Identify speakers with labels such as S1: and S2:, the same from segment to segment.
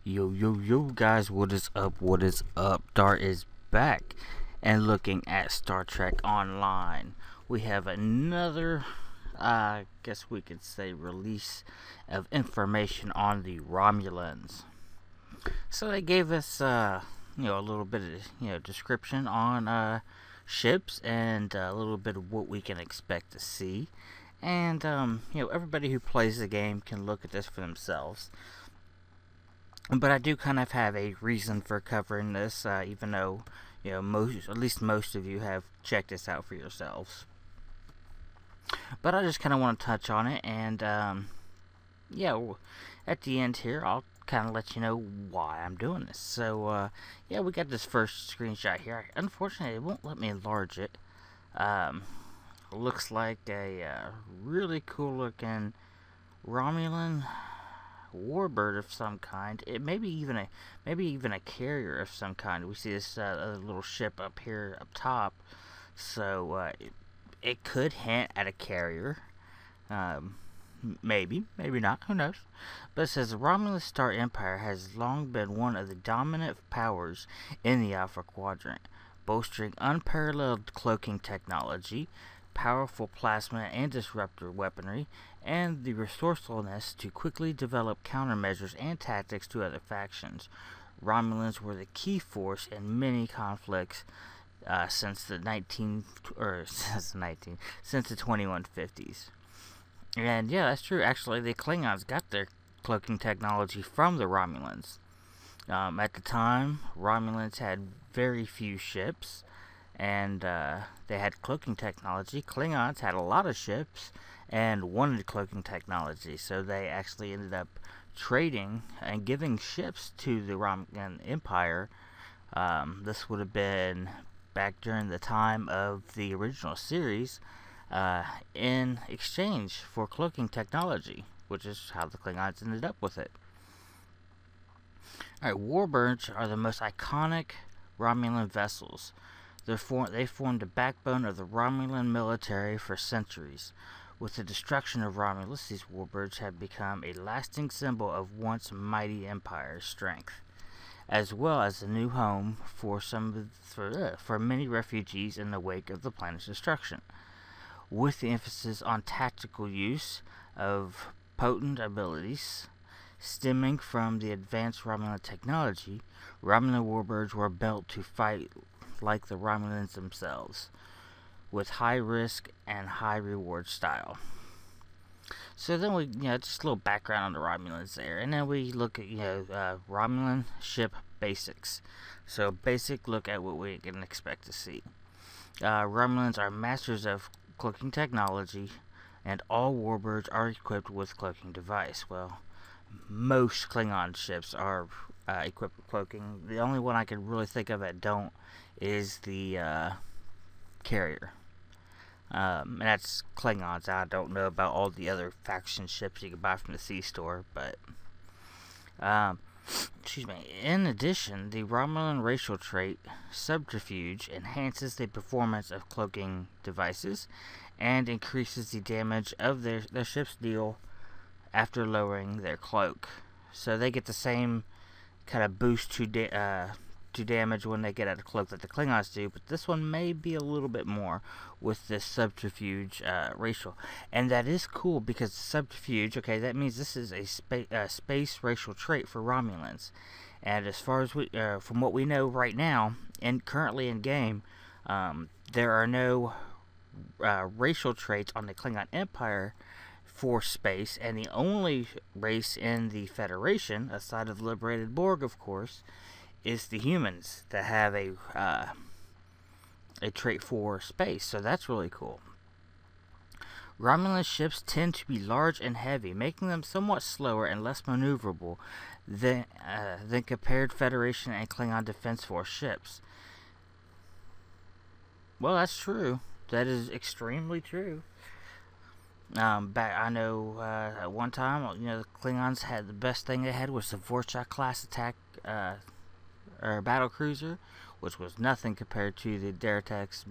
S1: Yo guys, what is up? What is up? Dart is back and looking at Star Trek Online. We have another, guess we could say, release of information on the Romulans. So they gave us, a little bit of, description on, ships and a little bit of what we can expect to see. And, everybody who plays the game can look at this for themselves. But I do kind of have a reason for covering this, even though, at least most of you have checked this out for yourselves. But I just kind of want to touch on it, and, at the end here, I'll kind of let you know why I'm doing this. So, we got this first screenshot here. Unfortunately, it won't let me enlarge it. Looks like a really cool looking Romulan warbird of some kind. It maybe even a carrier of some kind. We see this little ship up here up top, so it could hint at a carrier. Maybe not, who knows. But it says the Romulan Star Empire has long been one of the dominant powers in the Alpha Quadrant, boasting unparalleled cloaking technology, powerful plasma and disruptor weaponry, and the resourcefulness to quickly develop countermeasures and tactics to other factions. Romulans were the key force in many conflicts since the 2150s. And yeah, that's true. Actually, the Klingons got their cloaking technology from the Romulans. At the time, Romulans had very few ships, and they had cloaking technology. Klingons had a lot of ships and wanted cloaking technology, so they actually ended up trading and giving ships to the Romulan Empire. This would have been back during the time of the original series, in exchange for cloaking technology, which is how the Klingons ended up with it. Alright, warbirds are the most iconic Romulan vessels. They formed the backbone of the Romulan military for centuries. With the destruction of Romulus, these warbirds have become a lasting symbol of once mighty empire's strength, as well as a new home for many refugees in the wake of the planet's destruction. With the emphasis on tactical use of potent abilities stemming from the advanced Romulan technology, Romulan warbirds were built to fight like the Romulans themselves, with high risk and high reward style. So then we, just a little background on the Romulans there, and then we look at, Romulan ship basics. So basic look at what we can expect to see. Romulans are masters of cloaking technology, and all warbirds are equipped with cloaking device. Well, most Klingon ships are equipped with cloaking. The only one I can really think of that don't is the carrier. And that's Klingons. I don't know about all the other faction ships you can buy from the C-store, but excuse me. In addition, the Romulan racial trait subterfuge enhances the performance of cloaking devices and increases the damage of their ship's deal after lowering their cloak. So they get the same kind of boost to damage when they get out of cloak that the Klingons do, but this one may be a little bit more with this subterfuge racial. And that is cool because subterfuge, okay, that means this is a space racial trait for Romulans. And as far as from what we know right now, and currently in game, there are no racial traits on the Klingon Empire for space, and the only race in the Federation, aside of the liberated Borg, of course, is the humans that have a trait for space. So that's really cool. Romulan ships tend to be large and heavy, making them somewhat slower and less maneuverable than compared Federation and Klingon Defense Force ships. Well, that's true. That is extremely true. I know at one time, the Klingons had the best thing they had was the Vorcha class attack or battle cruiser, which was nothing compared to the Dargamingelite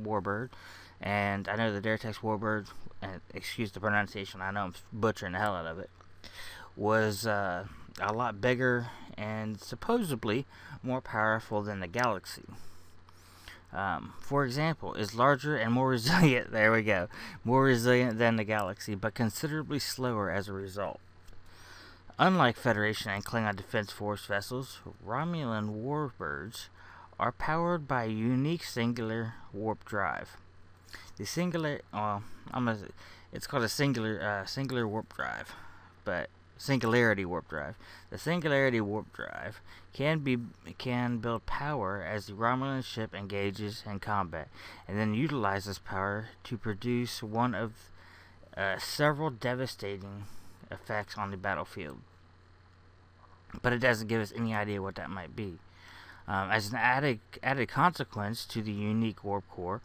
S1: warbird. And I know the Dargamingelite warbird, excuse the pronunciation, I know I'm butchering the hell out of it, was a lot bigger and supposedly more powerful than the Galaxy. For example, is larger and more resilient, there we go, more resilient than the Galaxy, but considerably slower as a result. Unlike Federation and Klingon Defense Force vessels, Romulan warbirds are powered by a unique singular warp drive. The singular, it's called a singular warp drive, but singularity warp drive. The singularity warp drive can build power as the Romulan ship engages in combat, and then utilize this power to produce one of several devastating effects on the battlefield. But it doesn't give us any idea what that might be. As an added consequence to the unique warp core,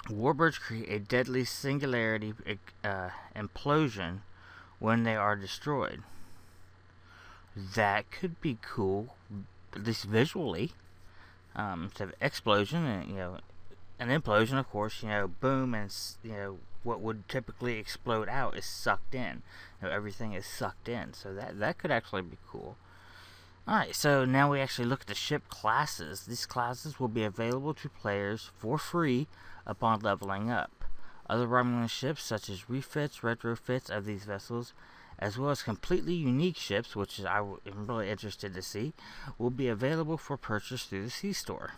S1: warbirds create a deadly singularity implosion when they are destroyed. That could be cool, at least visually. Instead of explosion, and an implosion, of course, boom, and what would typically explode out is sucked in. Everything is sucked in, so that could actually be cool. Alright, so now we actually look at the ship classes. These classes will be available to players for free upon leveling up. Other Romulan ships, such as refits, retrofits of these vessels, as well as completely unique ships, which I am really interested to see, will be available for purchase through the C-Store.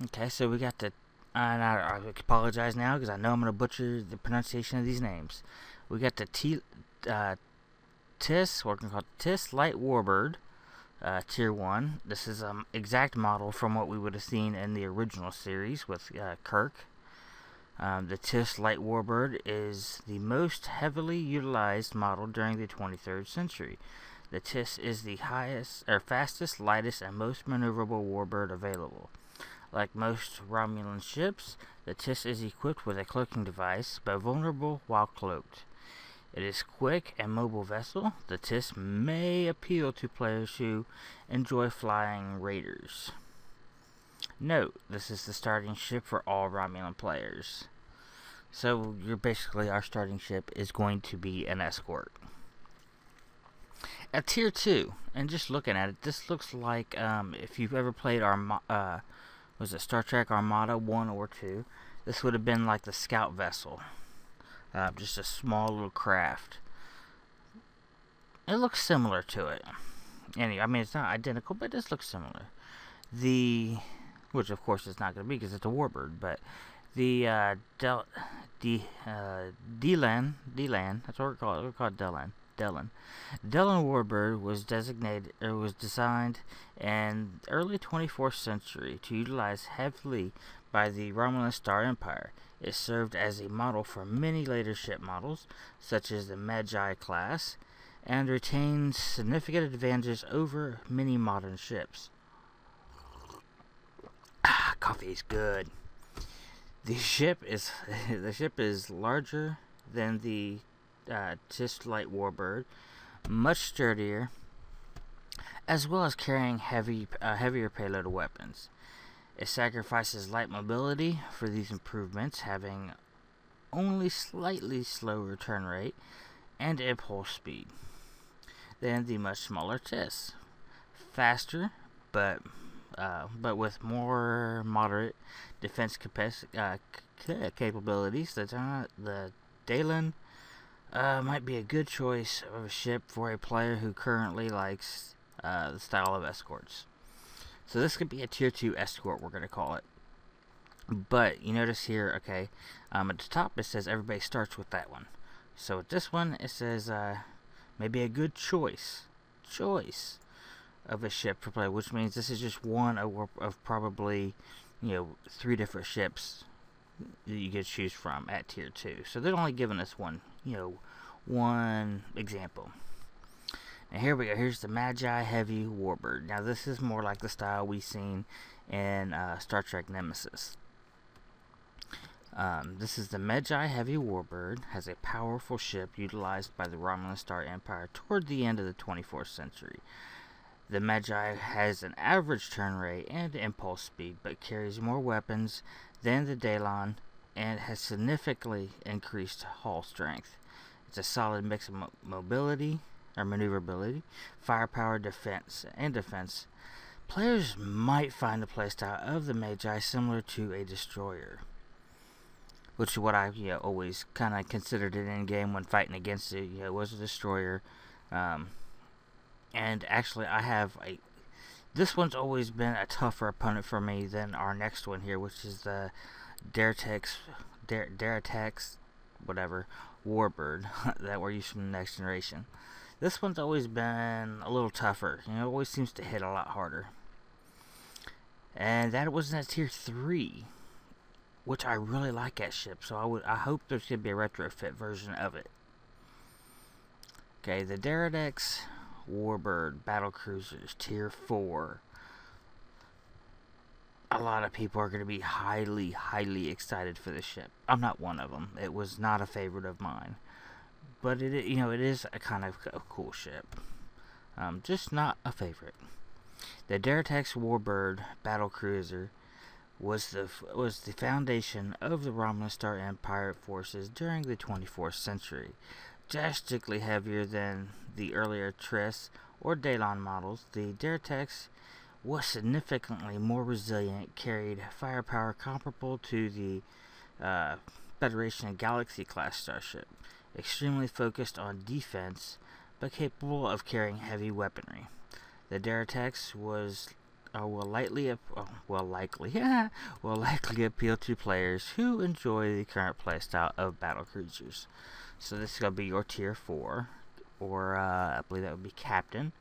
S1: Okay, so we got the... I apologize now, because I know I'm going to butcher the pronunciation of these names. We got the TIS, we're going to call it TIS Light Warbird, Tier 1. This is an exact model from what we would have seen in the original series with Kirk. The TIS Light Warbird is the most heavily utilized model during the 23rd century. The TIS is the fastest, lightest, and most maneuverable warbird available. Like most Romulan ships, the TIS is equipped with a cloaking device, but vulnerable while cloaked. It is a quick and mobile vessel. The TIS may appeal to players who enjoy flying raiders. Note, this is the starting ship for all Romulan players. So, our starting ship is going to be an escort. At Tier 2, and just looking at it, this looks like, if you've ever played was it Star Trek Armada 1 or 2, this would have been like the scout vessel. Just a small little craft. It looks similar to it. Anyway, I mean, it's not identical, but it does look similar. Which of course it's not going to be because it's a warbird, but the Delan, that's what we're called Delan. Delan warbird was designed in the early 24th century to utilize heavily by the Romulan Star Empire. It served as a model for many later ship models, such as the Magi class, and retains significant advantages over many modern ships. Coffee is good. The ship is larger than the TIS Light Warbird, much sturdier, as well as carrying heavier payload weapons. It sacrifices light mobility for these improvements, having only slightly slower turn rate and impulse speed than the much smaller TIS. Faster, but with more moderate defense capabilities. The Delan might be a good choice of a ship for a player who currently likes the style of escorts. So this could be a Tier 2 escort, we're going to call it. But you notice here, okay, at the top it says everybody starts with that one. So with this one, it says maybe a good choice of a ship for play, which means this is just one of probably 3 different ships that you could choose from at Tier 2. So they're only giving us one example. And here we go. Here's the Magi Heavy Warbird. Now this is more like the style we've seen in Star Trek Nemesis. This is the Magi Heavy Warbird. Has a powerful ship utilized by the Romulan Star Empire toward the end of the 24th century. The Magi has an average turn rate and impulse speed, but carries more weapons than the Delan and has significantly increased hull strength. It's a solid mix of mobility, or maneuverability, firepower, defense. Players might find the playstyle of the Magi similar to a destroyer, which is what I always kind of considered it in game when fighting against it. It was a destroyer, and actually this one's always been a tougher opponent for me than our next one here, which is the Daratex whatever Warbird that we're using from the next generation. This one's always been a little tougher. It always seems to hit a lot harder. And that was in a tier 3, which I really like that ship. So I hope there's going to be a retrofit version of it. Okay, the Daradex Warbird Battle Cruisers tier 4. A lot of people are going to be highly excited for this ship. I'm not one of them. It was not a favorite of mine. But it is a kind of a cool ship. Just not a favorite. The Daratex Warbird Battle Cruiser was the foundation of the Romulan Star Empire forces during the 24th century. Drastically heavier than the earlier Triss or Dalon models, the Daratex was significantly more resilient, carried firepower comparable to the Federation Galaxy class starship, extremely focused on defense, but capable of carrying heavy weaponry. The Daratex will likely appeal to players who enjoy the current playstyle of battle cruisers. So this is going to be your tier 4, or I believe that would be captain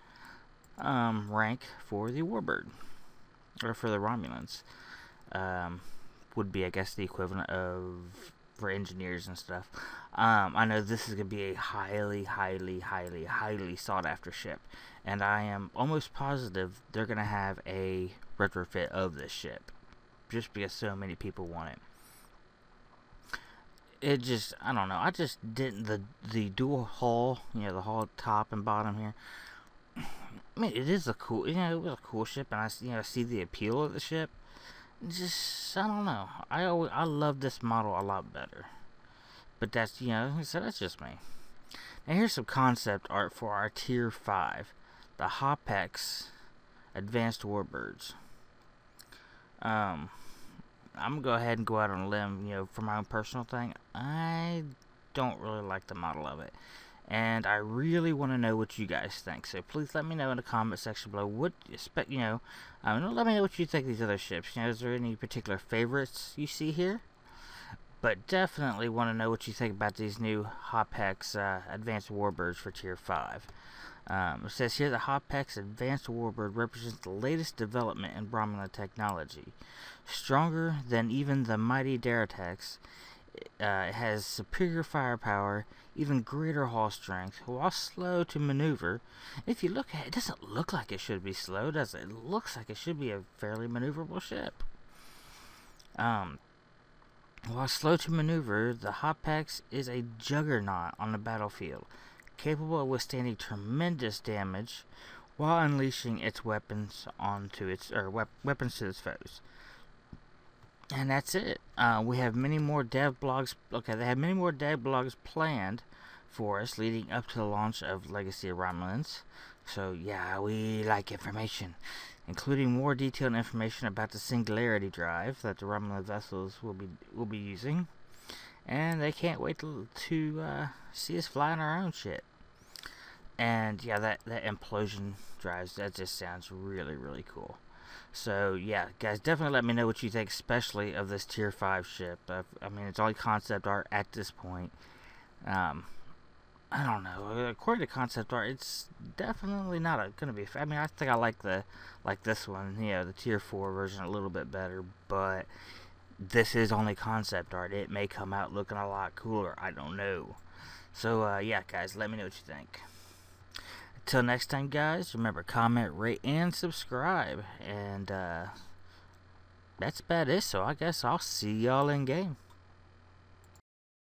S1: rank for the Warbird, or for the Romulans. Would be, I guess, the equivalent of for engineers and stuff. I know this is going to be a highly sought after ship, and I am almost positive they're going to have a retrofit of this ship, just because so many people want it. It just, I don't know, I just didn't, the dual hull, the hull top and bottom here, I mean, it is a cool, it was a cool ship, and I see the appeal of the ship. Just, I don't know, I love this model a lot better, but that's, so that's just me. Now here's some concept art for our tier 5, the Hopex Advanced Warbirds. I'm gonna go ahead and go out on a limb, for my own personal thing. I don't really like the model of it, and I really want to know what you guys think. So please let me know in the comment section below. What let me know what you think of these other ships. Is there any particular favorites you see here? But definitely want to know what you think about these new Hopex Advanced Warbirds for tier 5. It says here the Hopex Advanced Warbird represents the latest development in Romulan technology. Stronger than even the mighty Daratex, it has superior firepower, even greater hull strength, while slow to maneuver. If you look at it, it doesn't look like it should be slow, does it? It looks like it should be a fairly maneuverable ship. While slow to maneuver, the Hopex is a juggernaut on the battlefield, capable of withstanding tremendous damage while unleashing its weapons to its foes. And that's it. We have many more dev blogs. Okay, they have many more dev blogs planned for us leading up to the launch of Legacy of Romulans. So yeah, we like information, including more detailed information about the Singularity drive that the Romulan vessels will be using, and they can't wait to see us flying our own shit. And yeah, that implosion drives, that just sounds really cool. So yeah, guys, definitely let me know what you think, especially of this tier 5 ship. I mean, it's only concept art at this point. I don't know. According to concept art, it's definitely not going to be. I mean, I think I like this one, the tier 4 version a little bit better. But this is only concept art. It may come out looking a lot cooler. I don't know. So yeah, guys, let me know what you think. Until next time, guys, remember, comment, rate, and subscribe. And that's about it. So I guess I'll see y'all in game.